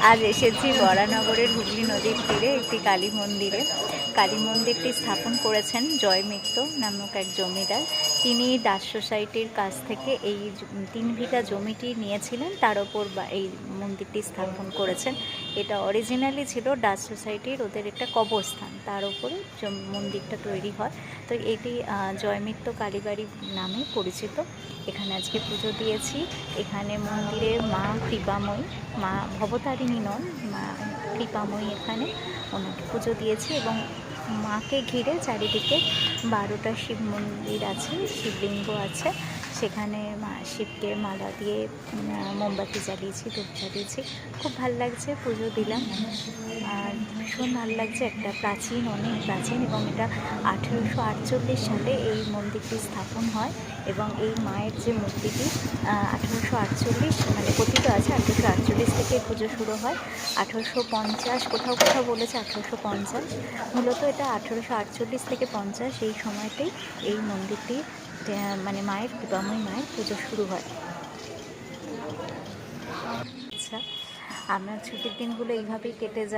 আজ এসেছি বরানগরের হুগলি নদীর তীরে একটি কালী মন্দিরে। কালী মন্দিরটি স্থাপন করেছেন জয় মিত্র নামক এক জমিদার। তিনি দাস সোসাইটির কাছ থেকে এই 3 বিঘা জমিটি নিয়েছিলেন, তার ওপর এই মন্দিরটি স্থাপন করেছেন। এটা অরিজিনালি ছিল দাস সোসাইটির ওদের একটা কবরস্থান, তার ওপরে মন্দিরটা তৈরি হয়। তো এটি জয় মিত্র কালীবাড়ি নামে পরিচিত। এখানে আজকে পুজো দিয়েছি। এখানে মন্দিরে মা কৃপাময়ী, মা ভবতারিণী নন, মা কৃপাময়ী, এখানে ওনাকে পুজো দিয়েছি। এবং মাকে ঘিরে চারিদিকে 12টা শিব মন্দির আছে, শিবলিঙ্গ আছে। সেখানে মা শিবকে মালা দিয়ে মোমবাতি জ্বালিয়েছি, ধূপ জ্বালিয়েছি। খুব ভাল লাগছে, পুজো দিলাম। আর ভীষণ ভালো লাগছে। একটা প্রাচীন, অনেক প্রাচীন, এবং এটা 1848 সালে এই মন্দিরটি স্থাপন হয়। এবং এই মায়ের যে মূর্তিটি 1848 মানে কথিত আছে 1848 থেকে পুজো শুরু হয়। 1850, কোথাও কোথাও বলেছে 1850, মূলত এটা 1848 থেকে 50 এই সময়তেই এই মন্দিরটি মানে মায়ের কৃপাময়ী মায়ের পুজো শুরু হয়। আচ্ছা, আমার ছুটির দিনগুলো এইভাবেই কেটে যায়।